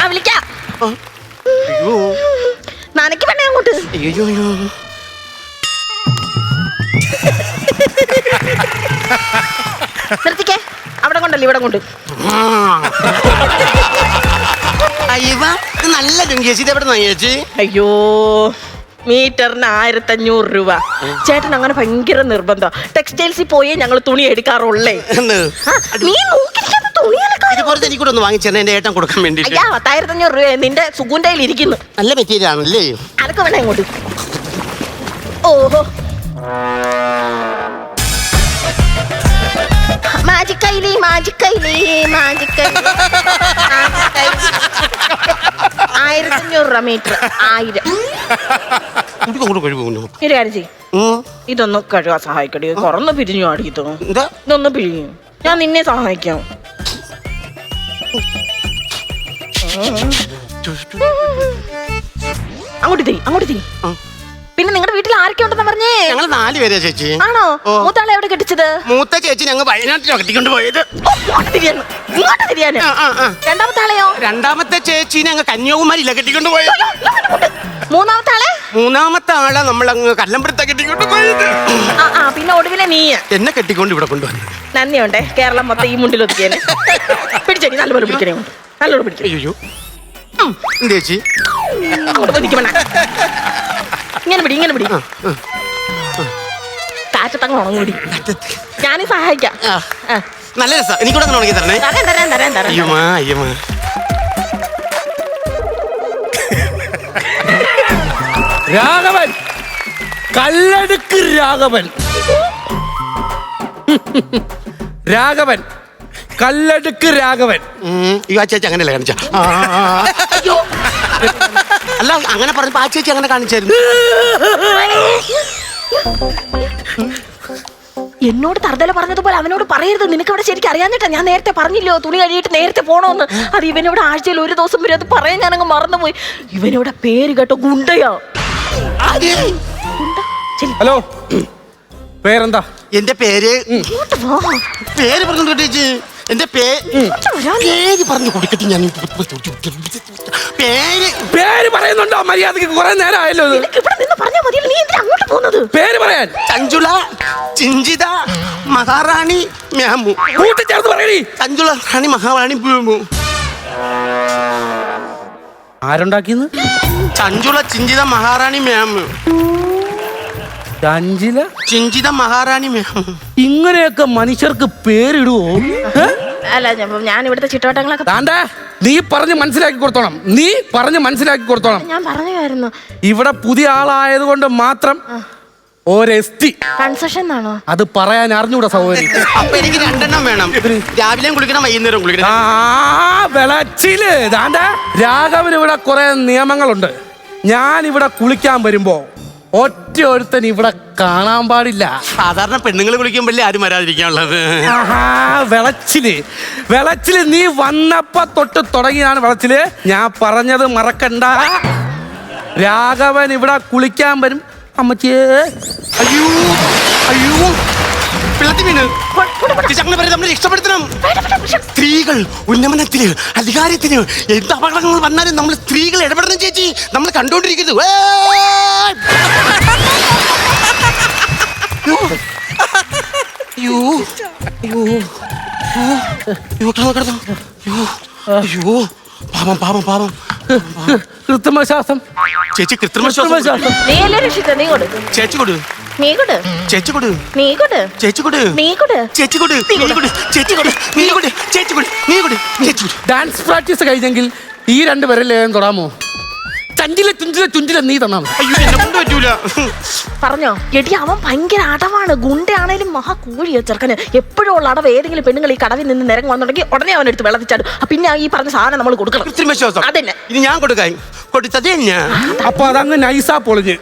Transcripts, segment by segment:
ആ വിളിക്കാം. അയ്യോ നനക്ക് വേണേ അങ്ങോട്ട്. അയ്യോ നിർത്തിക്കേ. അവിടെ കൊണ്ടല്ലേ ഇവിടെ കൊണ്ട്. അയ്യവ നല്ല ചേച്ചി ഇത് എവിടെ നിന്ന് ചേച്ചി? അയ്യോ മീറ്ററിന് 1500 രൂപ. ചേട്ടൻ അങ്ങനെ ഭയങ്കര നിർബന്ധം. ടെക്സ്റ്റൈൽസിൽ പോയേ ഞങ്ങൾ തുണി എടുക്കാറുള്ളേ. നീ നോക്കിയിരിക്കാത്ത തുണിയലൊക്കെ ഇതുപോലെ എനിക്കൂടെ ഒന്ന് വാങ്ങിച്ചേ എന്റെ ഏട്ടൻ കൊടുക്കാൻ വേണ്ടി. അയ്യാ 10500 രൂപ നിന്റെ സുഗുന്റെ കയ്യിൽ ഇരിക്കുന്നു. നല്ല മെറ്റീരിയൽ ആണല്ലേ? അനക്ക് വേണേ ഇങ്ങോട്ട്. ഓഹോ മാജിക്കൈലി മാജിക്കൈലി മാജിക്കൈലി 1500 രൂപ മീറ്റർ. 1000. ഒരു കാര്യം ചെയ്യും, ഇതൊന്ന് കഴുകാൻ സഹായിക്കടി. തുറന്ന് പിരിഞ്ഞു ആടിയതോ. ഇതൊന്ന് പിരിഞ്ഞു, ഞാൻ നിന്നെ സഹായിക്കാം. അങ്ങോട്ട് തിരി, അങ്ങോട്ട് തിരി. പിന്നെ നിങ്ങളുടെ വീട്ടിൽ ആരൊക്കെ ഉണ്ടെന്ന് പറഞ്ഞേ? ഞങ്ങൾ 4 പേരാ ചേച്ചി. ആണോ? മൂത്താളെ എവിടെ കെട്ടിച്ചത്? മൂത്ത ചേച്ചി ഞങ്ങൾ വയനാട്ടിൽ കെട്ടിക്കൊണ്ട് പോയത്. ഇങ്ങോട്ട് തിരിയാന്. രണ്ടാമത്തെ ആളെയോ? രണ്ടാമത്തെ ചേച്ചി ഞങ്ങൾ കന്യാകുമാരിയില്ല കെട്ടിക്കൊണ്ട് പോയത്. മൂന്നാമത്തെ ആളെ? മൂന്നാമത്തെ ആളെ നമ്മൾ അങ്ങ് കല്ലമ്പുറത്ത കെട്ടിക്കൊണ്ട് പോയത്. പിന്നെ ഒടുവിലെ നീ എന്നെ കെട്ടിക്കൊണ്ട് ഇവിടെ കൊണ്ടുവന്നു. നന്ദിയുണ്ടേ, കേരളം മൊത്തം ഈ മുണ്ടിൽ ഒതുക്കിയേനെ. പിടിച്ചേടി, നല്ലപോലെ പിടിക്കണേ. നല്ലോണം പിടിക്കും. അയ്യോ ചേച്ചി ഇങ്ങനെ പിടി, ഇങ്ങനെ പിടി. കാറ്റത്തങ്ങ് ഉണങ്ങൂടി. ഞാനും സഹായിക്കാം. നല്ല രസം. എനിക്കൂടെ ഉണങ്ങി തരണേ. തരാൻ തരാൻ തരാൻ. അയ്യമാ അയ്യമാ. രാഘവൻ, കല്ലടുക്ക് രാഘവൻ. രാഘവൻ, കല്ലടുക്ക് രാഘവൻ. ആ ചേച്ചി അങ്ങനെയല്ല കാണിച്ച. അല്ല അങ്ങനെ പറഞ്ഞപ്പോ ആ ചേച്ചി അങ്ങനെ കാണിച്ചായിരുന്നു. എന്നോട് തറുതല പറഞ്ഞതുപോലെ അവനോട് പറയരുത്. നിനക്ക് ഇവിടെ ശരിക്കും അറിയാഞ്ഞിട്ടാ. ഞാൻ നേരത്തെ പറഞ്ഞില്ലോ തുണി കഴിയിട്ട് നേരത്തെ പോണോന്ന്. അത് ഇവനിവിടെ ആഴ്ചയിൽ ഒരു ദിവസം വരെ അത് പറയാൻ ഞാനങ്ങ് മറന്നുപോയി. ഇവനിവിടെ പേര് കേട്ടോ ഗുണ്ടയാ. ഹലോ, പേരെന്താ? എന്റെ പേര് പേര് പറഞ്ഞു കേട്ടേച്ചി. എന്റെ പേര് പറഞ്ഞു കൊടുക്കട്ടെ. ഞാൻ പേര് പറയുന്നുണ്ടോ? മര്യാദക്ക് കുറെ നേരം ആയല്ലോ. പേര് പറയാൻ. ചഞ്ചുള ചിഞ്ചിത മഹാറാണി മ്യാമു. കൂട്ടിച്ചേർത്ത് പറയണി. ചഞ്ചുള റാണി മഹാറാണി മ്യാമു. ആരുണ്ടാക്കിന്ന്? ചഞ്ചുള ചിഞ്ചിത മഹാറാണി മ്യാമു. ചഞ്ചില ചിഞ്ചിത മഹാറാണി മ്യാമു. ഇങ്ങനെയൊക്കെ മനുഷ്യർക്ക് പേരിടുവോ? അല്ല ഞാൻ ഇവിടുത്തെ ചിട്ടവട്ടങ്ങളൊക്കെ താണ്ടാ നീ പറഞ്ഞ് മനസ്സിലാക്കി കൊടുത്തോണം. നീ പറഞ്ഞ് മനസ്സിലാക്കി കൊടുത്തോണം. ഞാൻ പറഞ്ഞായിരുന്നു. ഇവിടെ പുതിയ ആളായത് കൊണ്ട് മാത്രം കൺസെഷൻ ആണോ? അത് പറയാൻ അറിഞ്ഞൂടാ സൗകര്യം. അപ്പൊ എനിക്ക് 2 എണ്ണം വേണം. രാവിലെയും കുളിക്കണം, വൈകുന്നേരം കുളിക്കണം. വെളച്ചില് താണ്ടാ രാഘവന് ഇവിടെ കുറെ നിയമങ്ങളുണ്ട്. ഞാൻ ഇവിടെ കുളിക്കാൻ വരുമ്പോ ഒറ്റ ഒരുത്തൻ ഇവിടെ കാണാൻ പാടില്ല. സാധാരണ പെണ്ണുങ്ങൾ കുളിക്കുമ്പോഴേ ആരും വരാതിരിക്കാനുള്ളത്. വെളച്ചില് നീ വന്നപ്പോ തൊട്ട് തുടങ്ങിയാണ് വെളച്ചില്. ഞാൻ പറഞ്ഞത് മറക്കണ്ട. രാഘവൻ ഇവിടെ കുളിക്കാൻ വരും. അമ്മച്ചേ അയ്യോ അയ്യോ ഇഷ്ടപ്പെടുത്തണം. സ്ത്രീകൾ ഉന്നമനത്തിന് അധികാരത്തിന് എന്ത് അപകടങ്ങൾ വന്നാലും നമ്മൾ സ്ത്രീകൾ ഇടപെടണം ചേച്ചി. നമ്മൾ കണ്ടോണ്ടിരിക്കരുത്. പാപം പാപം പാപം. കൃത്രിമശ്വാസം ചേച്ചി കൃത്രിമശ്വാസം. ചേച്ചി കൊടു. ചേച്ചി കൊടു. ചേച്ചി കൊടു. ചേച്ചി കൊടു. ചേച്ചി കൊടു. നീ കൊടു. ചേച്ചി കൊടു. നീ കൊടു. ചേച്ചി കൊടു. ഡാൻസ് പ്രാക്ടീസ് കഴിഞ്ഞെങ്കിൽ ഈ 2 പേരല്ലേ തൊടാമോ? ചുഞ്ചില നീ തന്നാ. അയ്യോ എന്നെ കൊണ്ട് പറ്റൂല. പറഞ്ഞോ എടി, അവൻ ഭയങ്കര അടവാണ്. ഗുണ്ടയാണേലും മഹാ കൂഴിയ ചെറുക്കന്. എപ്പോഴും ഉള്ള അടവ്. ഏതെങ്കിലും പെണ്ണുങ്ങൾ ഈ കടവിൽ നിന്ന് നിരങ്ങി വന്നുണ്ടെങ്കിൽ ഉടനെ അവൻ എടുത്ത് വെള്ളത്തിച്ചാടും. പിന്നെ ഈ പറഞ്ഞ സാധനം നമ്മൾ കൊടുക്കണം. കൃത്രിമശ്വാസം അതന്നെ. ഇനി ഞാൻ കൊടുക്കായി കൊടുത്തത് അപ്പൊ അതങ്ങ് നൈസാ പൊളിഞ്ഞ്.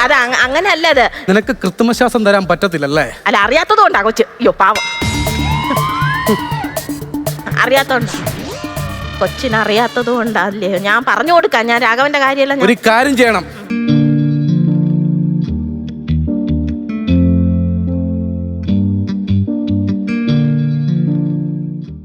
അത് അങ്ങനെ അല്ല. അത് നിനക്ക് കൃത്രിമശ്വാസം തരാൻ പറ്റത്തില്ലല്ലേ? അല്ല, അറിയാത്തത് കൊണ്ടാ കൊച്ച്. അയ്യോ പാവം, അറിയാത്തോണ്ടാ. കൊച്ചിനറിയാത്തത് കൊണ്ടല്ലേ. ഞാൻ പറഞ്ഞു കൊടുക്കാം. ഞാൻ രാഘവന്റെ കാര്യമല്ല. ഒരു കാര്യം ചെയ്യണം.